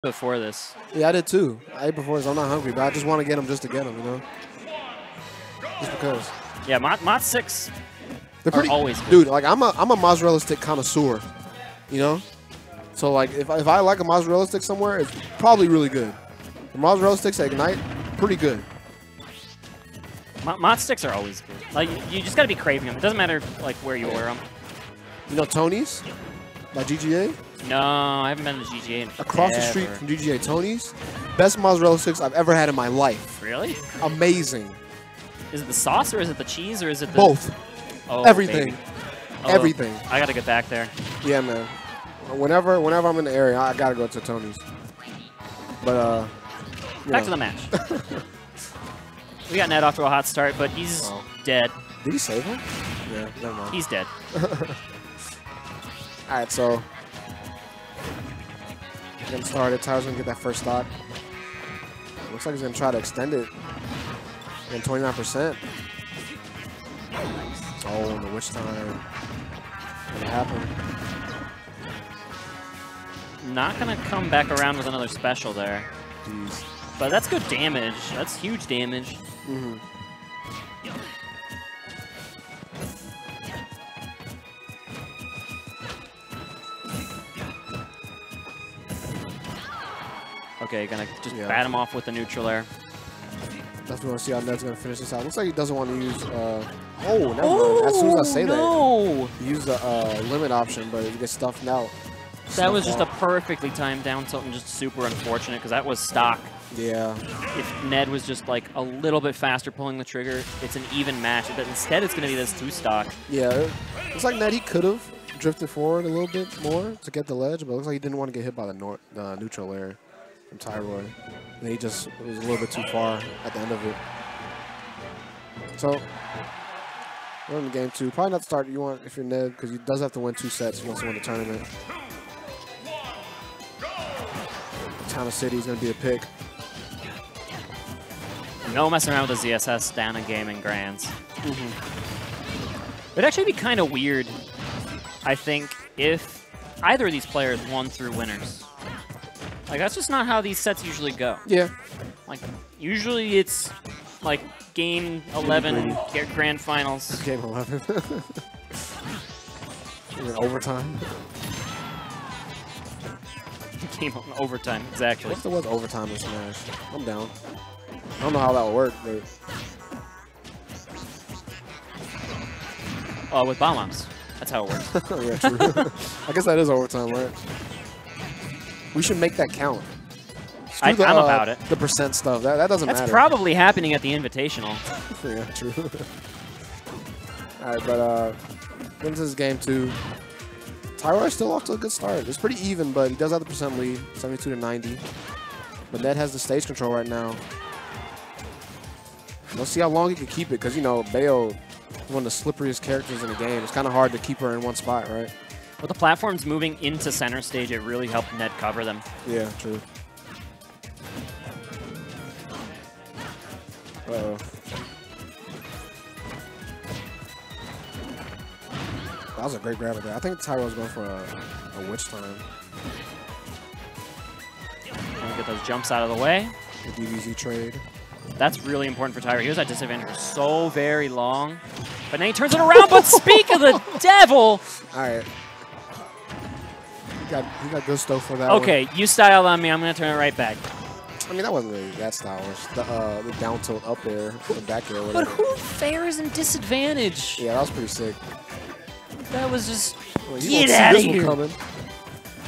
before this. Yeah, I did too. I ate before this. I'm not hungry, but I just want to get them just to get them, you know? Just because. Yeah, Mod 6 They're pretty, always good. Dude, like, I'm a mozzarella stick connoisseur, you know? So, like, if I like a mozzarella stick somewhere, it's probably really good. The mozzarella sticks at Ignite, pretty good. Mod sticks are always good. Like, you just got to be craving them. It doesn't matter, like, where you order them. You know Tony's by GGA? No, I haven't been to GGA in Across the street from GGA, Tony's. Best mozzarella sticks I've ever had in my life. Really? Amazing. Is it the sauce, or is it the cheese, or is it the... Both. Oh, everything. Oh, everything. I got to get back there. Yeah, man. Whenever I'm in the area, I got to go to Tony's. But, back to the match. We got Ned off to a hot start, but he's dead. Did he save him? Yeah, never mind. He's dead. All right, so getting started. Tyro's gonna get that first stock. Looks like he's gonna try to extend it. And 29%. Oh, in the witch time. What happened? Not gonna come back around with another special there. Jeez. But that's good damage. That's huge damage. Mm-hmm. Okay, gonna just bat him off with the neutral air. Definitely want to see how Ned's gonna finish this out. Looks like he doesn't want to use. Oh, never mind. As soon as I say that, he used the limit option, but he gets stuffed out. That was just a perfectly timed down tilt and just super unfortunate because that was stock. Yeah. If Ned was just like a little bit faster pulling the trigger, it's an even match. But instead, it's going to be this 2-stock. Yeah. It's like Ned, he could have drifted forward a little bit more to get the ledge, but it looks like he didn't want to get hit by the neutral air from Tyroy. And he just was a little bit too far at the end of it. So, we're in game 2. Probably not the start you want if you're Ned, because he does have to win 2 sets if he wants to win the tournament. Town of City is going to be a pick. No messing around with the ZSS down in gaming grands. Mm-hmm. It'd actually be kind of weird, I think, if either of these players won through winners. Like, that's just not how these sets usually go. Yeah. Like, usually it's, like, game 11 grand finals. Game 11. In overtime. Game on overtime, exactly. What if there was overtime in Smash? I'm down. I don't know how that would work, but... With bomb bombs. That's how it works. Yeah, true. I guess that is overtime, right? We should make that count. I'm about it. The percent stuff. That doesn't matter. That's probably happening at the Invitational. Yeah, true. All right, but into this game 2. Tyroy's still off to a good start. It's pretty even, but he does have the percent lead, 72 to 90. But Ned has the stage control right now. Let's see how long he can keep it, because, you know, Bayo is one of the slipperiest characters in the game. It's kind of hard to keep her in one spot, right? With the platforms moving into center stage, it really helped Ned cover them. Yeah, true. Uh-oh. That was a great grab there. I think Tyro's going for a witch time. Get those jumps out of the way. The DBZ trade. That's really important for Tyroy. He was at disadvantage for so very long. But now he turns it around, but speak of the devil! All right. He got good stuff for that Okay, you styled on me. I'm going to turn it right back. I mean, that wasn't really that stylish. The down tilt up air, the back air, But whatever. who fares in disadvantage? Yeah, that was pretty sick. That was just, Well, get out of here. Coming.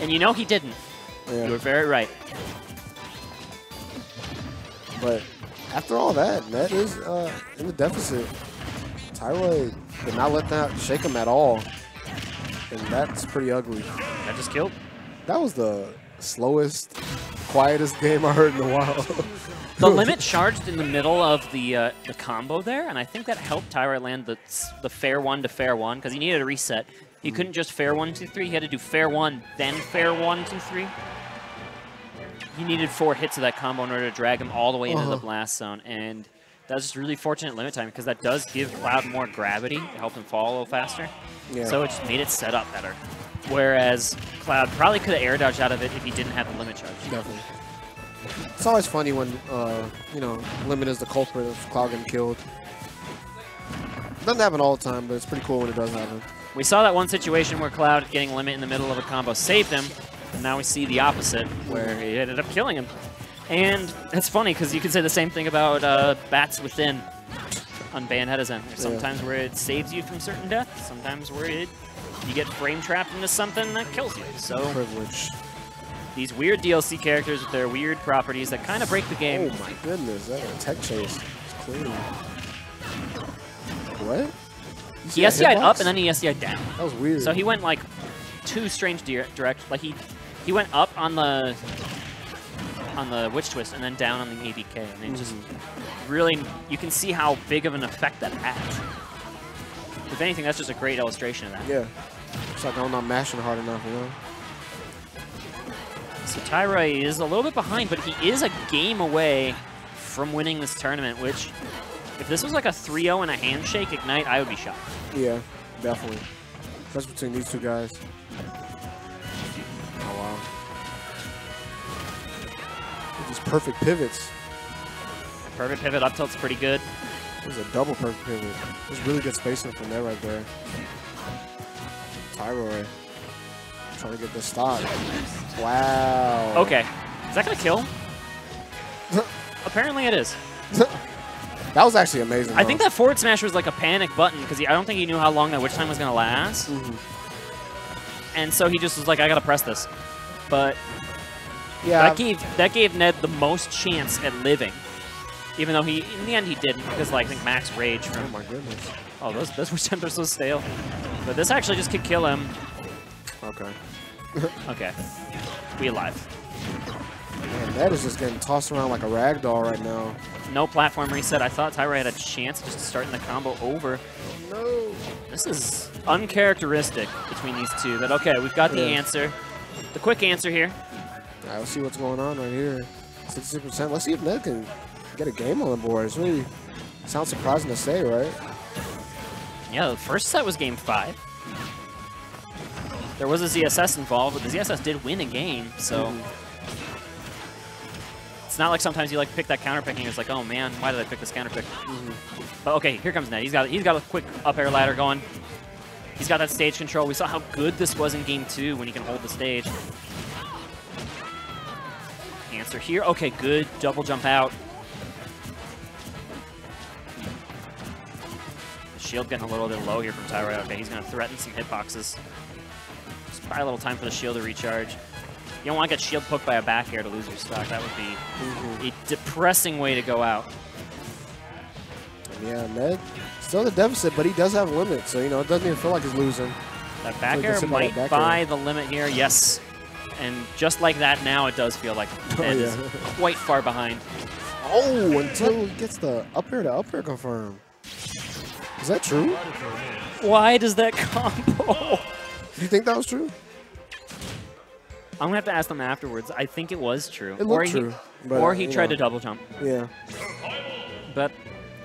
And you know he didn't. Yeah. You were very right. But after all that, Ned is in the deficit. Tyroy did not let that shake him at all. And that's pretty ugly. That just killed. That was the slowest, quietest game I heard in a while. The limit charged in the middle of the combo there, and I think that helped Tyroy land the fair 1 to fair 1, because he needed a reset. He couldn't just fair 1, 2, 3. He had to do fair 1, then fair 1, 2, 3. He needed 4 hits of that combo in order to drag him all the way into the blast zone, and that was just really fortunate limit time, because that does give Cloud more gravity to help him fall a little faster. Yeah. So it just made it set up better. Whereas Cloud probably could have air dodged out of it if he didn't have the limit charge. Definitely. It's always funny when, you know, limit is the culprit of Cloud getting killed. It doesn't happen all the time, but it's pretty cool when it does happen. We saw that one situation where Cloud getting limit in the middle of a combo saved him, and now we see the opposite, where he ended up killing him. And it's funny, because you could say the same thing about Bats Within on Bayonetta's end. There's sometimes where it saves you from certain death, sometimes where you get frame trapped into something that kills you. So Privilege. These weird DLC characters with their weird properties that kind of break the game. Oh my goodness, that tech chase is clean. What? He SCI'd up and then he SCI'd down. That was weird. So he went like two strange directions. Like he went up on the Witch Twist and then down on the ABK. And it just really, you can see how big of an effect that has. If anything, that's just a great illustration of that. Yeah. It's like I'm not mashing hard enough, you know? So Tyroy is a little bit behind, but he is a game away from winning this tournament, which, if this was like a 3-0 and a handshake Ignite, I would be shocked. Yeah, definitely. That's between these two guys. Oh, wow. These perfect pivots. Perfect pivot up tilt's pretty good. This is a double perfect pivot. There's really good spacing from there right there. Tyroy trying to get this stock. Wow. Okay. Is that going to kill? Apparently it is. That was actually amazing. I think that forward smash was like a panic button because I don't think he knew how long that witch time was going to last. And so he just was like, I got to press this. But yeah, that gave Ned the most chance at living. Even though in the end he didn't, because like I think max rage from. Oh my goodness. Oh, those witch times are so stale. But this actually just could kill him. Okay. Okay. We alive. Man, Ned is just getting tossed around like a rag doll right now. No platform reset. I thought Tyroy had a chance just starting the combo over. No. This is uncharacteristic between these two. But okay, we've got the answer. The quick answer here. All right, let's see what's going on right here. 66%. Let's see if Ned can get a game on the board. It's really sounds surprising to say, right? Yeah, the first set was game 5. There was a ZSS involved, but the ZSS did win a game, so it's not like sometimes you like pick that counter pick and you're just like, oh man, why did I pick this counter pick? But okay, here comes Ned. He's got a quick up air ladder going. He's got that stage control. We saw how good this was in game 2 when he can hold the stage. Answer here. Okay, good double jump out. Shield getting a little bit low here from Tyroy. Okay, he's going to threaten some hitboxes. Just buy a little time for the shield to recharge. You don't want to get shield poked by a back air to lose your stock. That would be a depressing way to go out. Yeah, Ned still in the deficit, but he does have limits, so you know it doesn't even feel like he's losing. That back air might buy the limit here, yes. And just like that, now it does feel like Ned is quite far behind. Oh, until he gets the up air to up air confirm. Is that true? Why does that combo? Do you think that was true? I'm going to have to ask them afterwards. I think it was true. It looked true. Or he tried to double jump. Yeah. But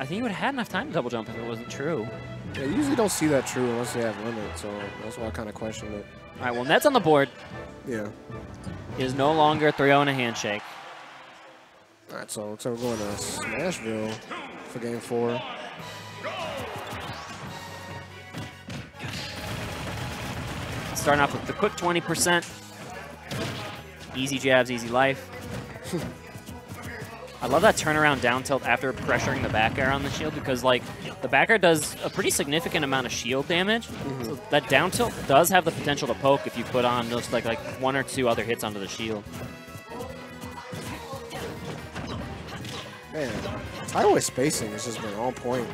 I think he would have had enough time to double jump if it wasn't true. Yeah, you usually don't see that true unless they have limits, so that's why I kind of questioned it. All right, well, Ned's on the board. Yeah. He is no longer 3-0 and a handshake. All right, so we're going to Smashville for game 4. Starting off with the quick 20%. Easy jabs, easy life. I love that turnaround down tilt after pressuring the back air on the shield because, like, the back air does a pretty significant amount of shield damage. So that down tilt does have the potential to poke if you put on just like 1 or 2 other hits onto the shield. Man, Tyroy's spacing has just been on point.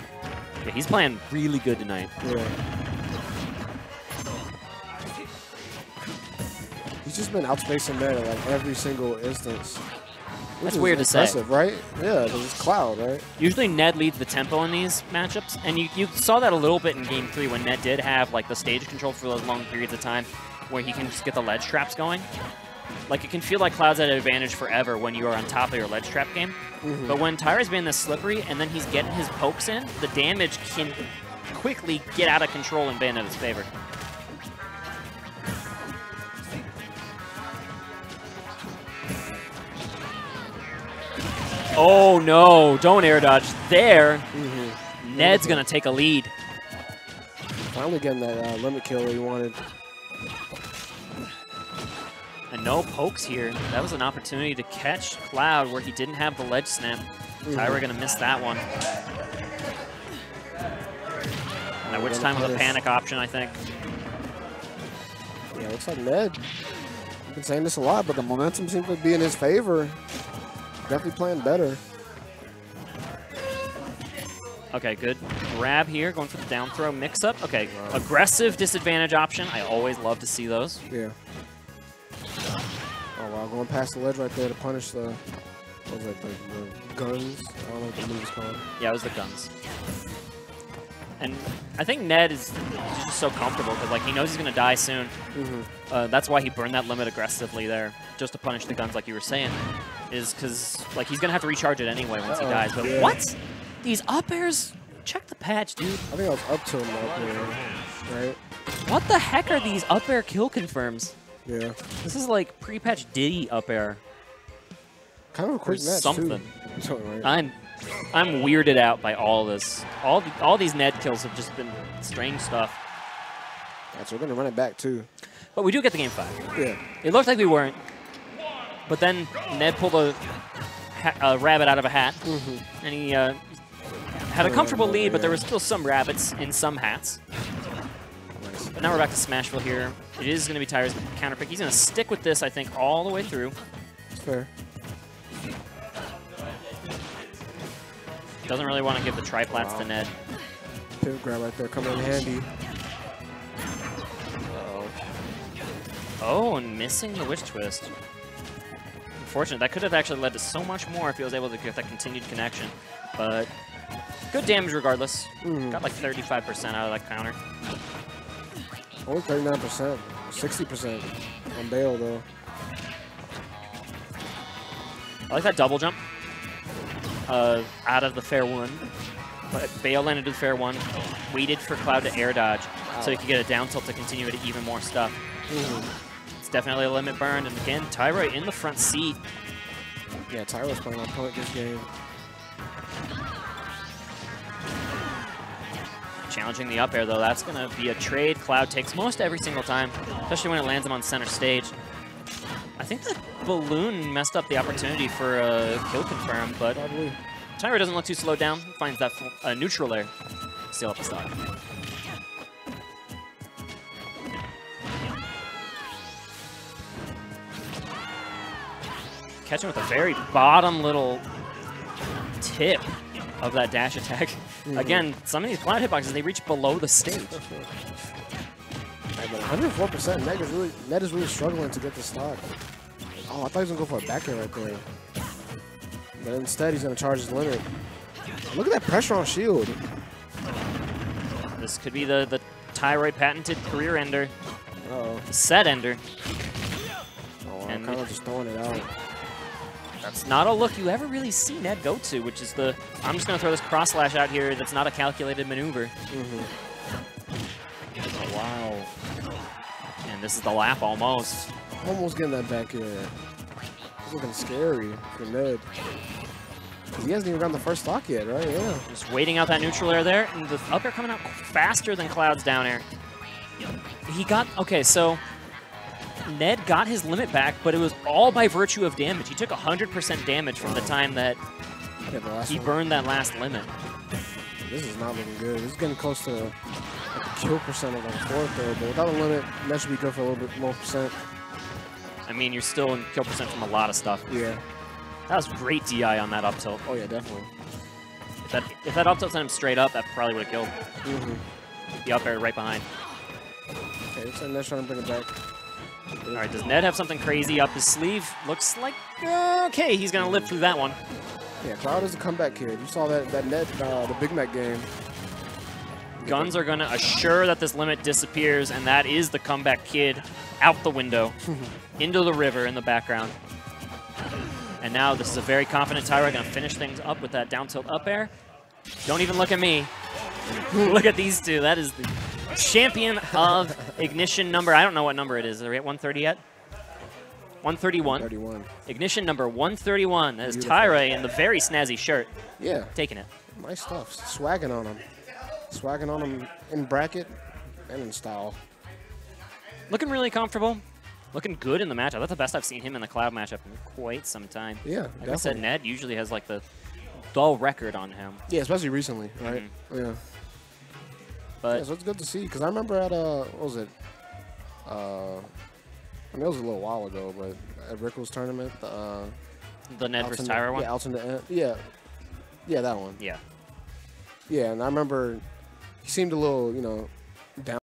Yeah, he's playing really good tonight. Yeah. He's just been outspacing Ned at like every single instance. That's weird to say. Right? Yeah, because it's Cloud, right? Usually Ned leads the tempo in these matchups, and you saw that a little bit in Game 3 when Ned did have like the stage control for those long periods of time where he can just get the ledge traps going. Like, it can feel like Cloud's at an advantage forever when you are on top of your ledge trap game. But when Tyroy's being this slippery and then he's getting his pokes in, the damage can quickly get out of control in Bayonetta's favor. Oh, no. Don't air dodge there. Ned's going to take a lead. Finally getting that limit kill he wanted. And no pokes here. That was an opportunity to catch Cloud where he didn't have the ledge snap. Tyroy going to miss that one. At which time was a panic option, I think. Yeah, looks like Ned. I've been saying this a lot, but the momentum seems to be in his favor. Definitely playing better. Okay, good grab here, going for the down throw mix-up. Okay, aggressive disadvantage option. I always love to see those. Yeah. Oh, wow, going past the ledge right there to punish the, what was it, the guns? I don't know what the move is called. Yeah, it was the guns. And I think Ned is just so comfortable because like he knows he's going to die soon. That's why he burned that limit aggressively there, just to punish the guns like you were saying. Is because like he's going to have to recharge it anyway once he dies. But what? These up airs? Check the patch, dude. I think I was up to him up there, right? What the heck are these up air kill confirms? Yeah. This is like pre-patch Diddy up air. Kind of a quick match, something. Too. Right. I'm weirded out by all this. All these Ned kills have just been strange stuff. Yeah, so we're going to run it back, too. But we do get the game 5. Yeah. It looked like we weren't. But then Ned pulled a rabbit out of a hat. And he had a comfortable lead, but there were still some rabbits in some hats. But now we're back to Smashville here. It is going to be Tyroy's counter pick. He's going to stick with this, I think, all the way through. That's fair. Doesn't really want to give the triplats to Ned. Pivot grab right there coming in handy. Oh, and missing the Witch Twist. Unfortunate. That could have actually led to so much more if he was able to get that continued connection. But good damage regardless. Got like 35% out of that counter. Only 39%. 60% on Bale, though. I like that double jump out of the fair one. But Bale landed to the fair one, waited for Cloud to air dodge so he could get a down tilt to continue to even more stuff. It's definitely a limit burned, and again, Tyroy in the front seat. Yeah, Tyroy's playing on point this game. Challenging the up air, though, that's going to be a trade Cloud takes most every single time, especially when it lands him on center stage. I think that balloon messed up the opportunity for a kill confirm, but Tyroy doesn't look too slowed down. Finds that neutral air. Steal up the stock. Catch him with a very bottom little tip of that dash attack. Again, some of these Cloud hitboxes, they reach below the stage. Right, but 104%, Ned is really struggling to get the stock. Oh, I thought he was going to go for a back air right there. But instead, he's going to charge his limit. Look at that pressure on shield. This could be the Tyroy patented career ender. Uh-oh. The set ender. Oh, I'm kind of just throwing it out. That's not a look you ever really see Ned go to, which is the, I'm just going to throw this cross slash out here that's not a calculated maneuver. Oh, wow. And this is the lap almost. Almost getting that back air. It's looking scary for Ned. He hasn't even gotten the first stock yet, right? Yeah. Just waiting out that neutral air there, and the up air coming out faster than Cloud's down air. He got, okay, so Ned got his limit back, but it was all by virtue of damage. He took 100% damage from the time that he burned that last limit. This is not looking good. This is getting close to like a kill percent of like a fourth there, but without a limit, that should be good for a little bit more percent. I mean, you're still in kill percent from a lot of stuff. Yeah. That was great DI on that up tilt. Oh yeah, definitely. If that up tilt sent him straight up, that probably would have killed. The up air right behind. Okay, looks like Ned's trying to bring it back. All right, does Ned have something crazy up his sleeve? Looks like, okay, he's going to live through that one. Yeah, Cloud is a comeback kid. You saw that Ned, the Big Mac game. Guns are going to assure that this limit disappears, and that is the comeback kid out the window, into the river in the background. And now this is a very confident Tyroy, going to finish things up with that down tilt up air. Don't even look at me. Look at these two. That is the champion of ignition number. I don't know what number it is. Are we at 130 yet? 131. 131. Ignition number 131. That is Beautiful. Tyroy in the very snazzy shirt. Yeah. Taking it. Nice stuff. Swagging on him. Swagging on him in bracket and in style. Looking really comfortable. Looking good in the matchup. That's the best I've seen him in the Cloud matchup in quite some time. Yeah, Like definitely. I said, Ned usually has like the dull record on him. Yeah, especially recently, right? Yeah. But Yeah, so it's good to see, because I remember at, what was it? I mean, it was a little while ago, but at Rickles tournament, the Ned versus Tyroy one? Yeah, Elston, yeah. Yeah, that one. Yeah. Yeah, and I remember he seemed a little, you know,